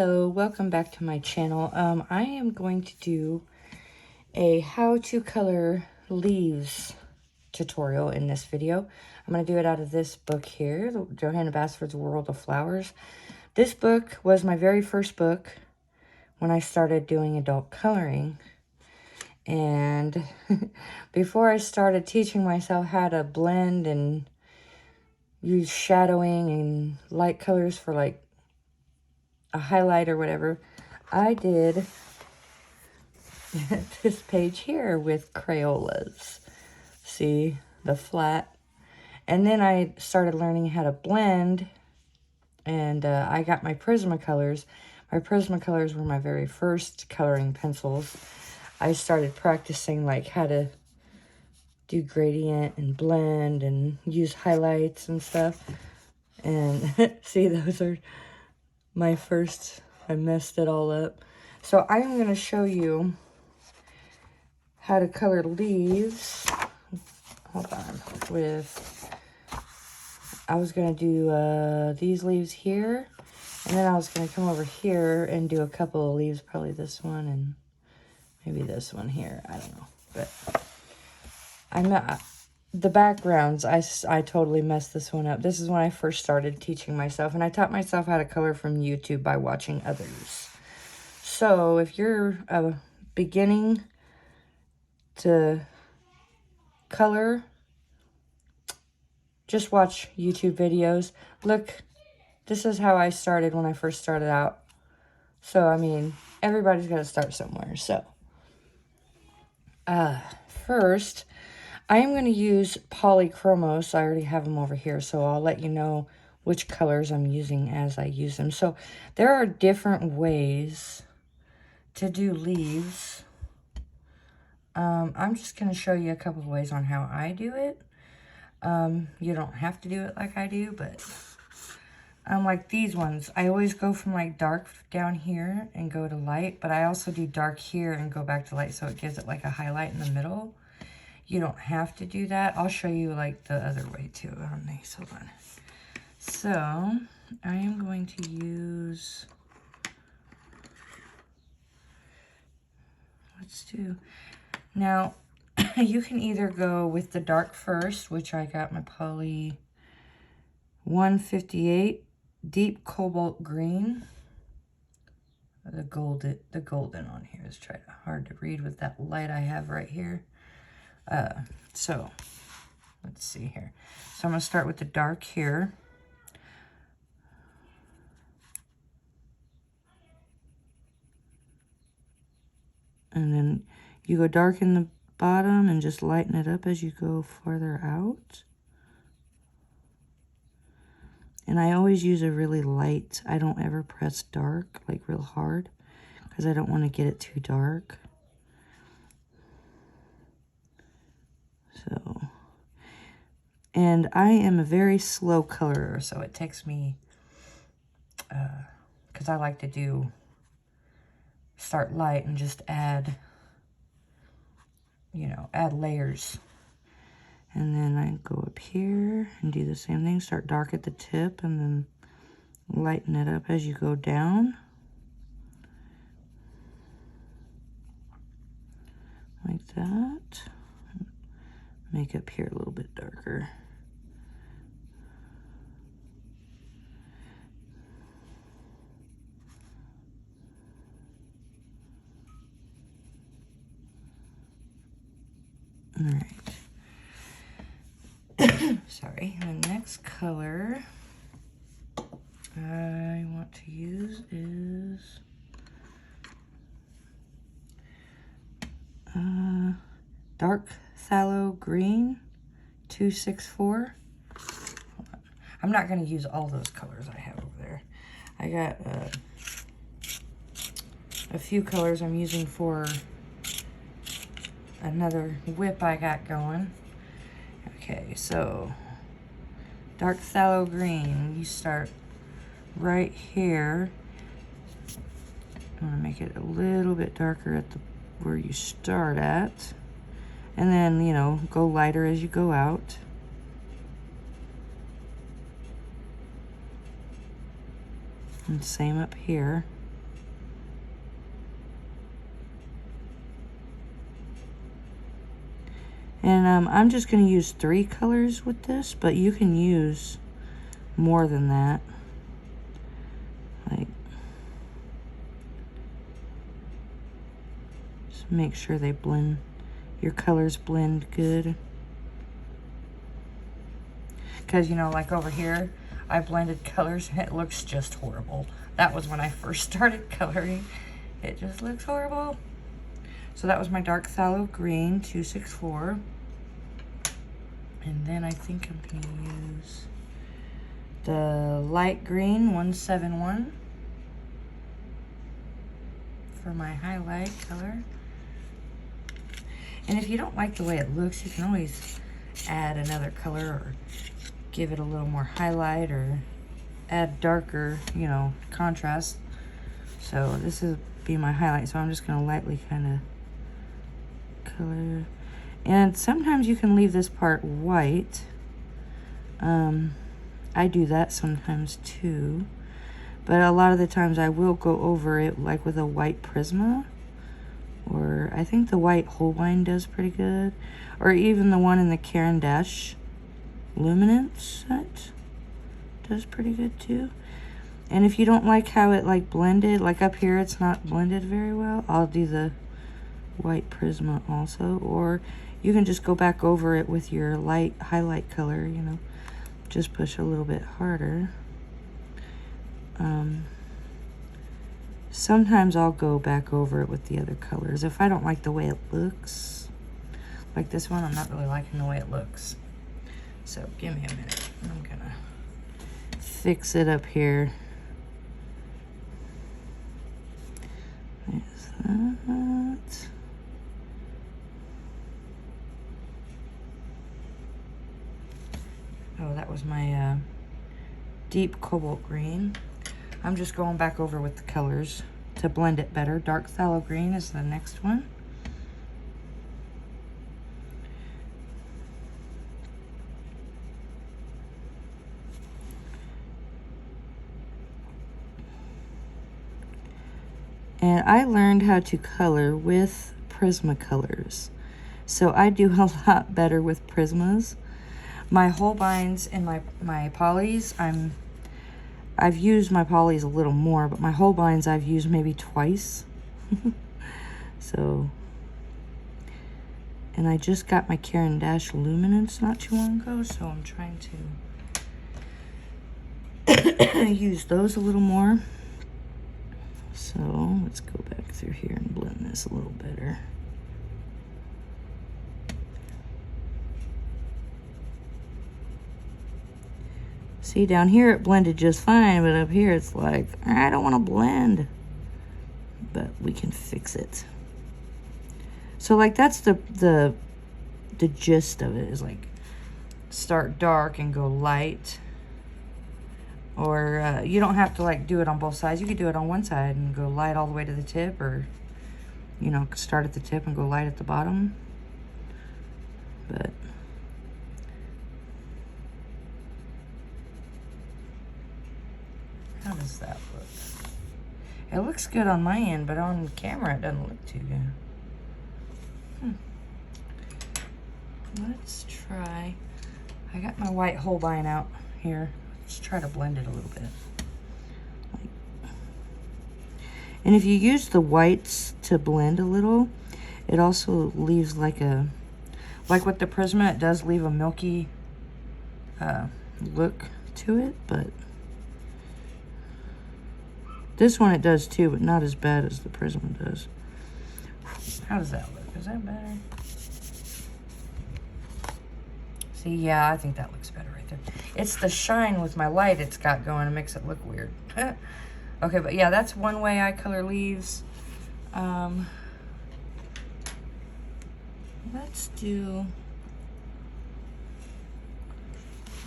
Hello, welcome back to my channel. I am going to do a how to color leaves tutorial in this video. I'm going to do it out of this book here, Johanna Basford's World of Flowers. This book was my very first book when I started doing adult coloring. And before I started teaching myself how to blend and use shadowing and light colors for like a highlight or whatever, I did this page here with Crayolas. See the flat. And then I started learning how to blend, and I got my Prismacolors. My Prismacolors were my very first coloring pencils. I started practicing like how to do gradient and blend and use highlights and stuff. And see, those are my first, I messed it all up. So I'm going to show you how to color leaves. Hold on. I was going to do these leaves here. And then I was going to come over here and do a couple of leaves. Probably this one and maybe this one here. I don't know. But the backgrounds, I totally messed this one up. This is when I first started teaching myself. And I taught myself how to color from YouTube by watching others. So if you're beginning to color, just watch YouTube videos. Look, this is how I started when I first started out. So, I mean, everybody's got to start somewhere. So, first, I am going to use Polychromos. I already have them over here, so I'll let you know which colors I'm using as I use them. So, there are different ways to do leaves. I'm just going to show you a couple of ways on how I do it. You don't have to do it like I do, but like these ones, I always go from like dark down here and go to light, but I also do dark here and go back to light, so it gives it like a highlight in the middle. You don't have to do that. I'll show you like the other way too on these. Hold on. So I am going to use, let's do, now you can either go with the dark first, which I got my Poly 158 deep cobalt green. The golden on here is hard to read with that light I have right here. So let's see here. So I'm going to start with the dark here. And then you go dark in the bottom and just lighten it up as you go farther out. And I always use a really light. I don't ever press dark, like real hard, because I don't want to get it too dark. So, and I am a very slow colorer, so it takes me, because I like to start light and just add, add layers. And then I go up here and do the same thing. Start dark at the tip and then lighten it up as you go down. Like that. Make up here a little bit darker. All right. Sorry, the next color I want to use is dark phthalo green 264. I'm not going to use all those colors I have over there. I got a few colors I'm using for another whip I got going. Okay, so dark phthalo green, you start right here. I want to make it a little bit darker at where you start at. And then, go lighter as you go out. And same up here. And I'm just going to use 3 colors with this, but you can use more than that. Like, just make sure they blend, your colors blend good. Because, you know, like over here, I blended colors and it looks just horrible. That was when I first started coloring. It just looks horrible. So that was my dark phthalo green, 264. And then I think I'm gonna use the light green, 171 for my highlight color. And if you don't like the way it looks, you can always add another color or give it a little more highlight or add darker, you know, contrast. So this is be my highlight, so I'm just gonna lightly kind of color. And sometimes you can leave this part white. I do that sometimes too, but a lot of the times I will go over it like with a white Prisma, or I think the white Holbein does pretty good, or even the one in the Caran d'Ache Luminance set does pretty good too. And if you don't like how it like blended, like up here it's not blended very well, I'll do the white Prisma also, or you can just go back over it with your light highlight color, you know, just push a little bit harder. Sometimes I'll go back over it with the other colors if I don't like the way it looks. Like this one, I'm not really liking the way it looks. So give me a minute. I'm gonna fix it up here. There's that. Oh, that was my deep cobalt green. I'm just going back over with the colors to blend it better. Dark phthalo green is the next one. And I learned how to color with Prismacolors. So I do a lot better with Prismas. My Holbeins and my polys, I've used my polys a little more, but my Holbeins I've used maybe twice. So, and I just got my Caran d'Ache Luminance not too long ago, so I'm trying to use those a little more. So let's go back through here and blend this a little better. See, down here it blended just fine, but up here it's like, I don't want to blend. But we can fix it. So like that's the gist of it, is like start dark and go light. Or you don't have to like do it on both sides. You could do it on one side and go light all the way to the tip, or, you know, start at the tip and go light at the bottom. But how does that look? It looks good on my end, but on camera it doesn't look too good. Let's try. I got my white Holbein out here. Let's try to blend it a little bit. And if you use the whites to blend a little, it also leaves like a, like with the Prisma, it does leave a milky look to it, but this one it does too, but not as bad as the Prisma does. How does that look? Is that better? See, yeah, I think that looks better right there. It's the shine with my light it's got going. It makes it look weird. Okay, but yeah, that's one way I color leaves. Let's do...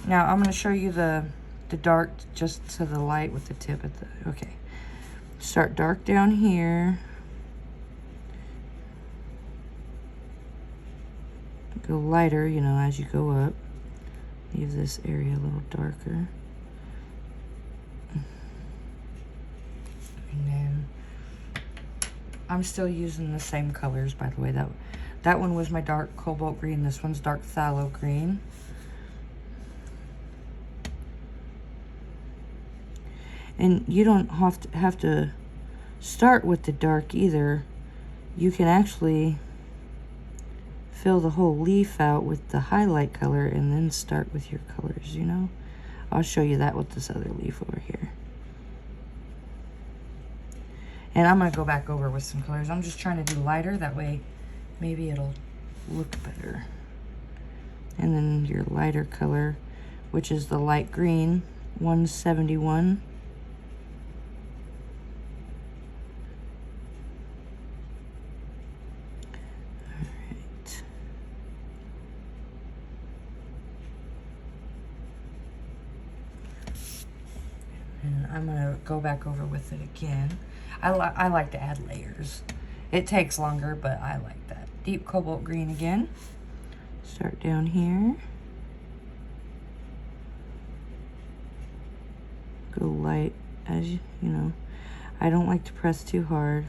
Now, I'm going to show you the dark just to the light with the tip at the... Okay. Start dark down here. Go lighter, you know, as you go up. Leave this area a little darker. And then I'm still using the same colors, by the way. That one was my dark cobalt green. This one's dark phthalo green. And you don't have to start with the dark either. You can actually fill the whole leaf out with the highlight color and then start with your colors, you know? I'll show you that with this other leaf over here. And I'm gonna go back over with some colors. I'm just trying to do lighter, that way maybe it'll look better. And then your lighter color, which is the light green, 171. And I'm gonna go back over with it again. I like to add layers. It takes longer, but I like that. Deep cobalt green again. Start down here. Go light as you know. I don't like to press too hard.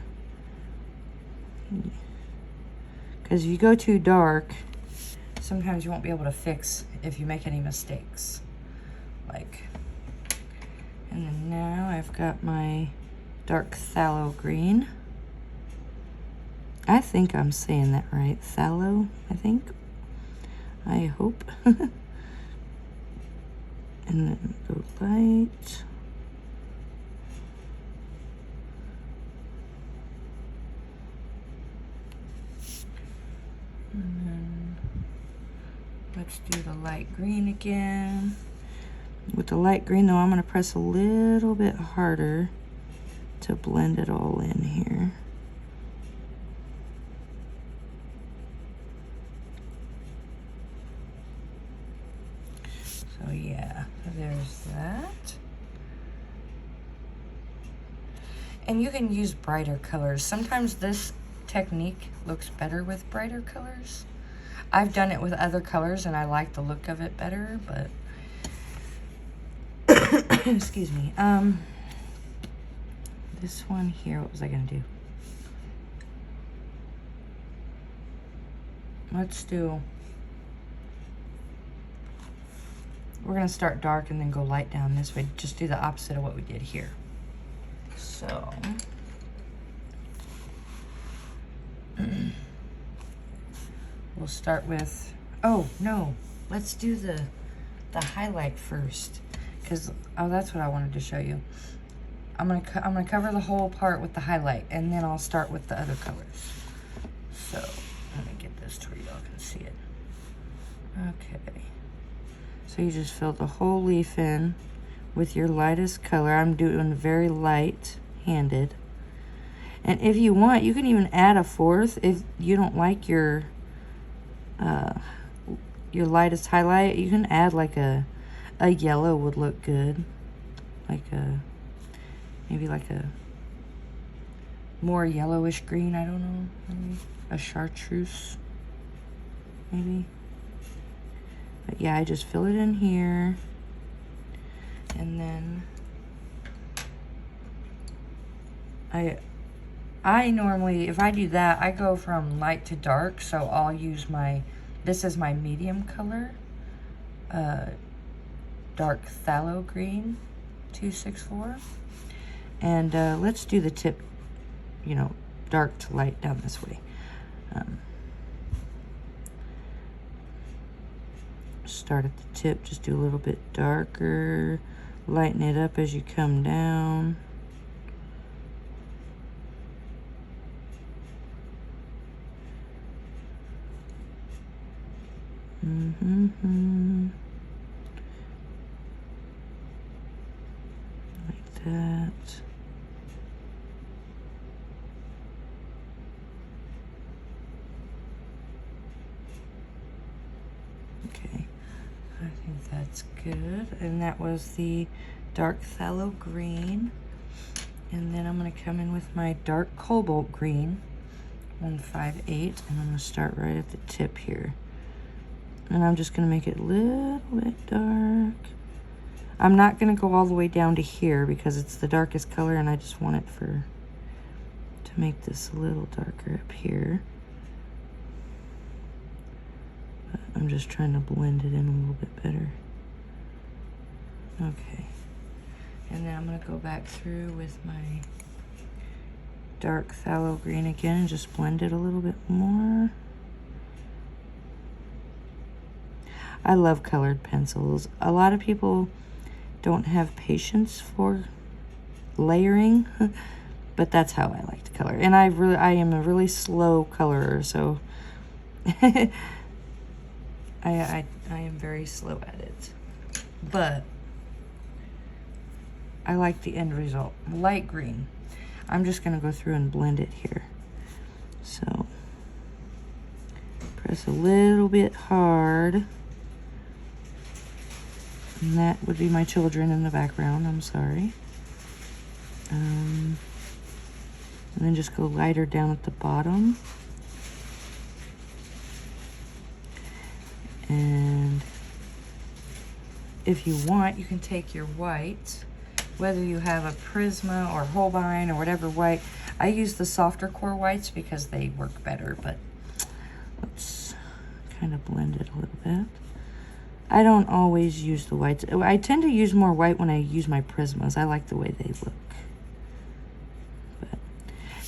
Because if you go too dark, sometimes you won't be able to fix if you make any mistakes. Like, and then now I've got my dark phthalo green. I think I'm saying that right. Phthalo, I think. I hope. And then go light. And then let's do the light green again. With the light green though, I'm going to press a little bit harder to blend it all in here. So yeah, there's that. And you can use brighter colors. Sometimes this technique looks better with brighter colors. I've done it with other colors and I like the look of it better, but excuse me. This one here, what was I gonna do? We're gonna start dark and then go light down this way. Just do the opposite of what we did here. So, we'll start with, oh no, let's do the highlight first. Because, oh, that's what I wanted to show you. I'm gonna cover the whole part with the highlight, and then I'll start with the other colors. So, let me get this to where y'all can see it. Okay. So you just fill the whole leaf in with your lightest color. I'm doing very light-handed. And if you want, you can even add a fourth if you don't like your lightest highlight. You can add like a yellow would look good, like maybe like a more yellowish green. I don't know, maybe a chartreuse, maybe. But yeah, I just fill it in here, and then I normally, if I do that, I go from light to dark. So I'll use this is my medium color, dark phthalo green 264, and let's do the tip, you know, dark to light down this way. Start at the tip, just do a little bit darker, lighten it up as you come down. Like that. Okay, I think that's good. And that was the dark phthalo green. And then I'm going to come in with my dark cobalt green, 158, and I'm going to start right at the tip here. And I'm just going to make it a little bit dark. I'm not going to go all the way down to here because it's the darkest color and I just want it to make this a little darker up here. I'm just trying to blend it in a little bit better. Okay. And then I'm going to go back through with my dark phthalo green again and just blend it a little bit more. I love colored pencils. A lot of people don't have patience for layering, but that's how I like to color. And I am a really slow colorer, so I am very slow at it. But I like the end result. Light green. I'm just gonna go through and blend it here. So press a little bit hard. And that would be my children in the background, I'm sorry. And then just go lighter down at the bottom. And if you want, you can take your white, whether you have a Prisma or Holbein or whatever white. I use the softer core whites because they work better, but let's kind of blend it a little bit. I don't always use the whites. I tend to use more white when I use my Prismas. I like the way they look. But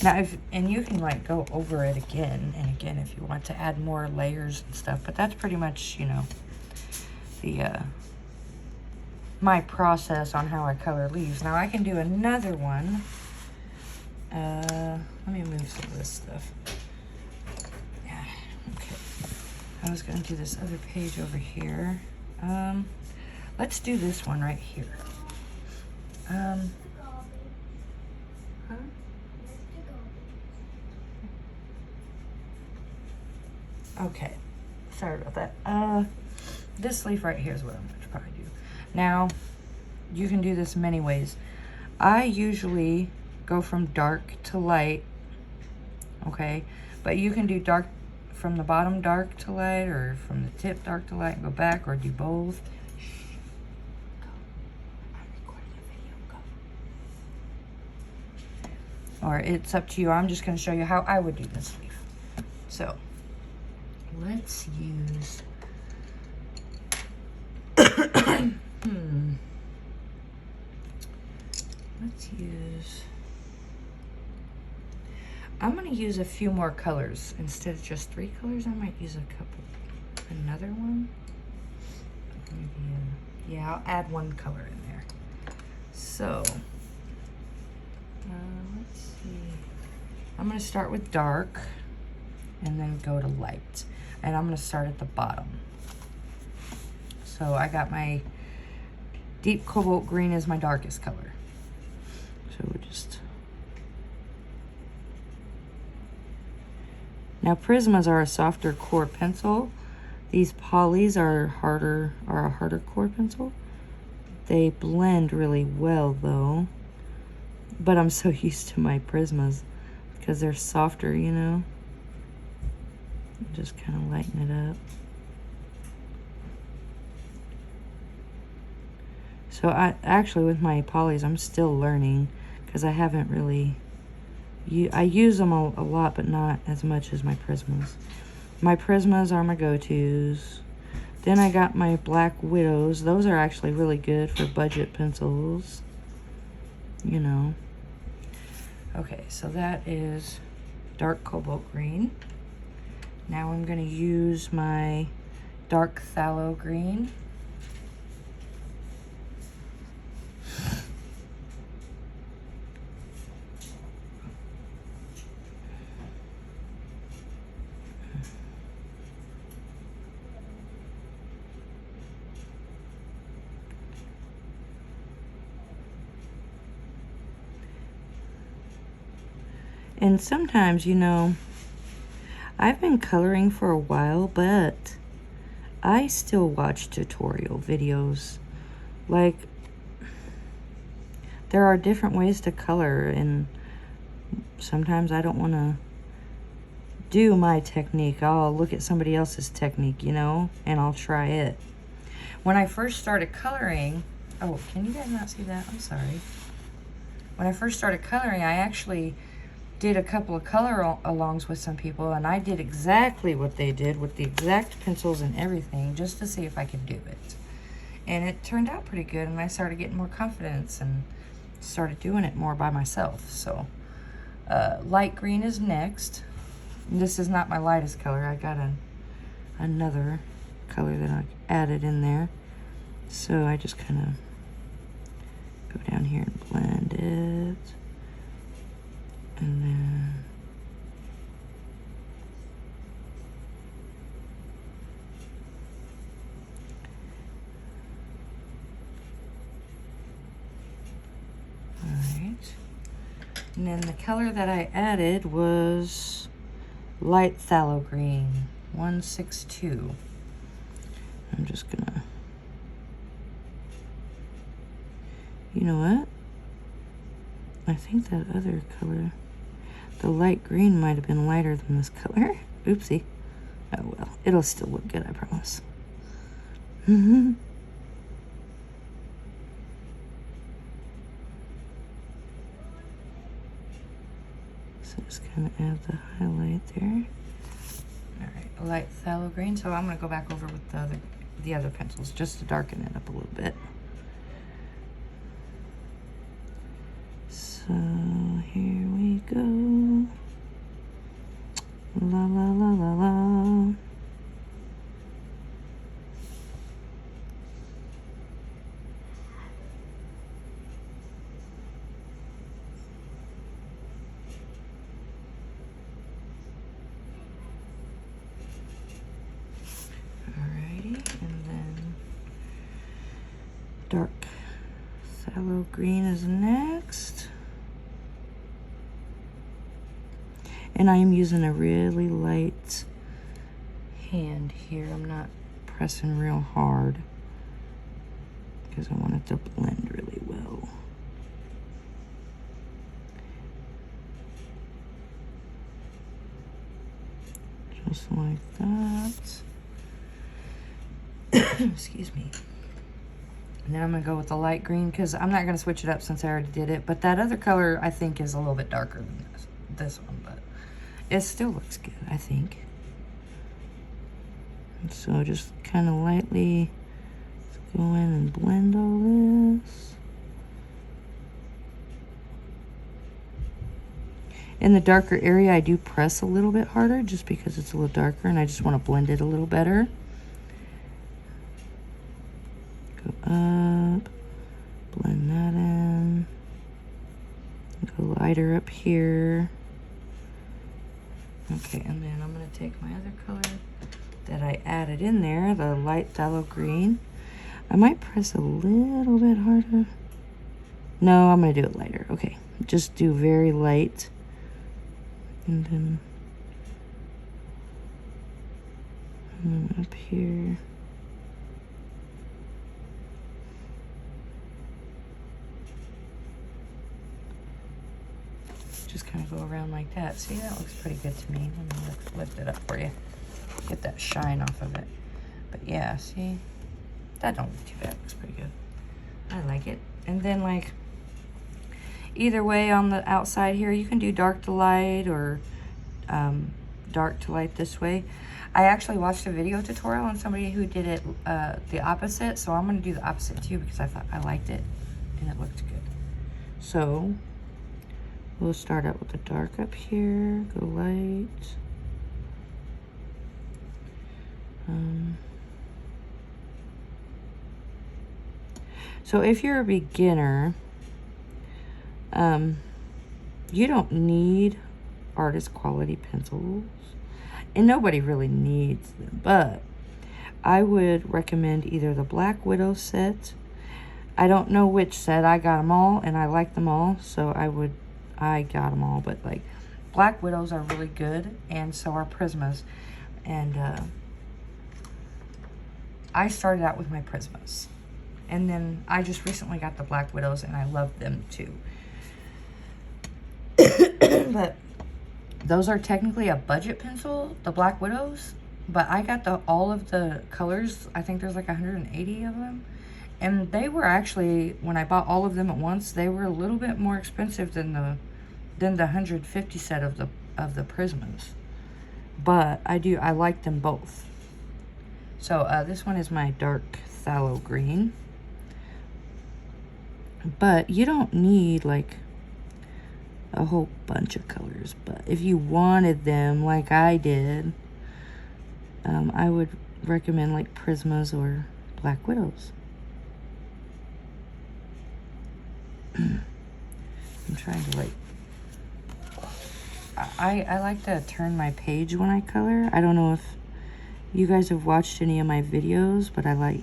now, and you can like go over it again and again if you want to add more layers and stuff. But that's pretty much, you know, the my process on how I color leaves. Now I can do another one. Let me move some of this stuff. Yeah, okay. I was going to do this other page over here. Let's do this one right here. Okay, sorry about that. This leaf right here is what I'm going to probably do. Now, you can do this many ways. I usually go from dark to light, okay? But you can do dark from the bottom dark to light, or from the tip dark to light and go back, or do both. Or it's up to you. I'm just going to show you how I would do this leaf. So, let's use... Let's use... I'm going to use a few more colors. Instead of just 3 colors, I might use a couple. Another one. Maybe, yeah, I'll add 1 color in there. So, let's see. I'm going to start with dark and then go to light. And I'm going to start at the bottom. So I got my deep cobalt green as my darkest color. So we'll just... Now Prismas are a softer core pencil. These polys are a harder core pencil. They blend really well though. But I'm so used to my Prismas because they're softer, you know. Just kind of lighten it up. So I actually with my polys I'm still learning because I haven't really... I use them a lot, but not as much as my Prismas. My Prismas are my go-tos. Then I got my Black Widows. Those are actually really good for budget pencils. You know. Okay, so that is dark cobalt green. Now I'm going to use my dark phthalo green. And sometimes, you know, I've been coloring for a while, but I still watch tutorial videos. Like, there are different ways to color, and sometimes I don't want to do my technique. I'll look at somebody else's technique, you know, and I'll try it. When I first started coloring, oh, can you guys not see that? I'm sorry. When I first started coloring, I actually did a couple of color alongs with some people, and I did exactly what they did with the exact pencils and everything, just to see if I could do it. And it turned out pretty good, and I started getting more confidence and started doing it more by myself. So light green is next. This is not my lightest color. I got another color that I added in there. So I just kind of go down here and blend it. And then alright. And then the color that I added was light phthalo green, 162. I'm just gonna, you know what? I think that other color, the light green, might have been lighter than this color. Oopsie. Oh well, it'll still look good, I promise. So just kind of add the highlight there. All right, light phthalo green. So I'm gonna go back over with the other pencils just to darken it up a little bit. So here we go. La la la la la. Alrighty, and then dark phthalo green is next. And I am using a really light hand here. I'm not pressing real hard because I want it to blend really well. Just like that. Excuse me. And then I'm going to go with the light green because I'm not going to switch it up since I already did it. But that other color I think is a little bit darker than this one. But it still looks good, I think. And so just kind of lightly go in and blend all this. In the darker area, I do press a little bit harder just because it's a little darker and I just want to blend it a little better. Go up, blend that in. Go lighter up here. Okay, and then I'm going to take my other color that I added in there, the light phthalo green. I might press a little bit harder. No, I'm going to do it lighter. Okay, just do very light. And then up here. Just kind of go around like that. See, that looks pretty good to me. Let me lift it up for you. Get that shine off of it. But yeah, see? That don't look too bad. Looks pretty good. I like it. And then like, either way on the outside here, you can do dark to light or dark to light this way. I actually watched a video tutorial on somebody who did it the opposite. So I'm going to do the opposite too because I thought I liked it and it looked good. So we'll start out with the dark up here, go light. So if you're a beginner, you don't need artist quality pencils, and nobody really needs them, but I would recommend either the Black Widow set. I don't know which set. I got them all and I like them all, so I got them all, but like Black Widows are really good, and so are Prismas. And I started out with my Prismas, and then I just recently got the Black Widows and I love them too. But those are technically a budget pencil, the Black Widows, but I got all of the colors. I think there's like 180 of them. And they were actually, when I bought all of them at once, they were a little bit more expensive than than the 150 set of the Prismas. But I like them both. So this one is my dark phthalo green. But you don't need like a whole bunch of colors. But if you wanted them like I did, I would recommend like Prismas or Black Widows. I'm trying to like, I like to turn my page when I color. I don't know if you guys have watched any of my videos, but I like,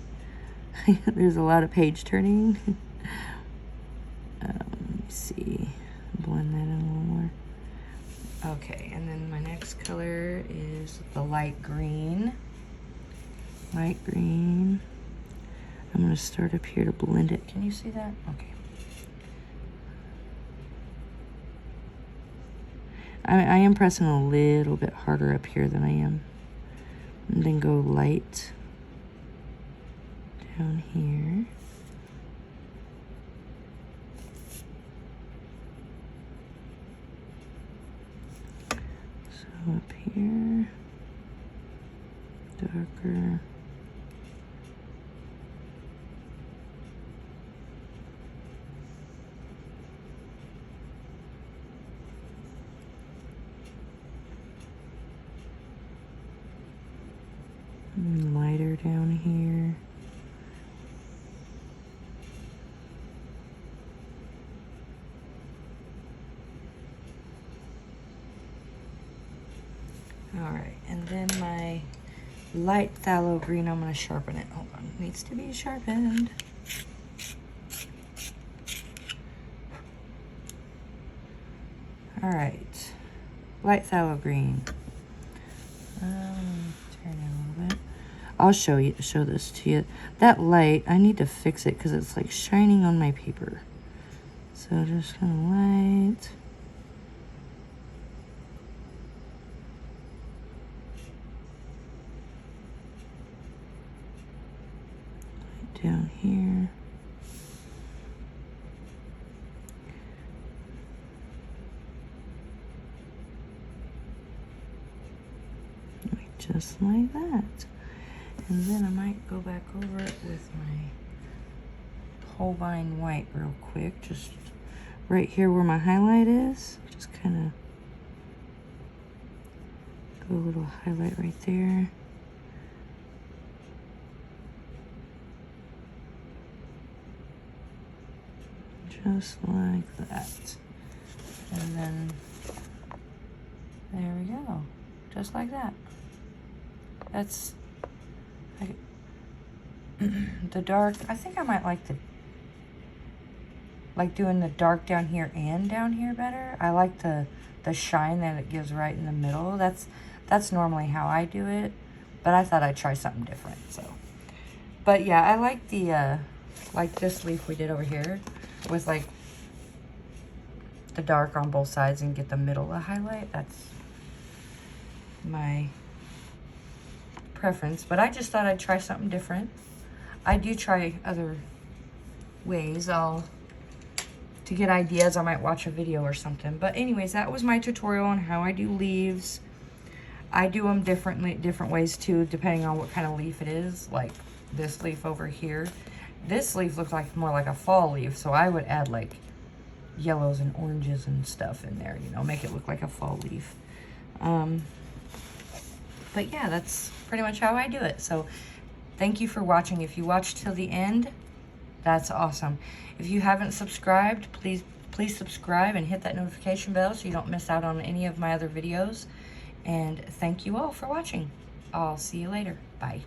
there's a lot of page turning. Let me see, blend that in a little more. Okay, and then my next color is the light green. Light green. I'm gonna start up here to blend it. Can you see that? Okay. I am pressing a little bit harder up here than I am. And then go light down here. So up here, darker. And lighter down here. All right, and then my light phthalo green, I'm gonna sharpen it. Hold on, it needs to be sharpened. All right, light phthalo green. Turn it a little bit. I'll show this to you. That light, I need to fix it because it's like shining on my paper. So just kind of light. Down here. Just like that. And then I might go back over it with my Holbein white real quick. Just right here where my highlight is. Just kind of go a little highlight right there. Just like that. And then there we go. Just like that. That's the dark. I think I might like doing the dark down here and down here better. I like the shine that it gives right in the middle. That's normally how I do it, but I thought I'd try something different. So, but yeah, I like the like this leaf we did over here with like the dark on both sides and get the middle to highlight. That's my preference, but I just thought I'd try something different. I do try other ways. To get ideas, I might watch a video or something. But anyways, that was my tutorial on how I do leaves. I do them different ways too, depending on what kind of leaf it is. Like this leaf over here. This leaf looks like more like a fall leaf, so I would add like yellows and oranges and stuff in there, you know, make it look like a fall leaf. But yeah, that's pretty much how I do it. So thank you for watching. If you watched till the end, that's awesome. If you haven't subscribed, please subscribe and hit that notification bell so you don't miss out on any of my other videos. And thank you all for watching. I'll see you later. Bye.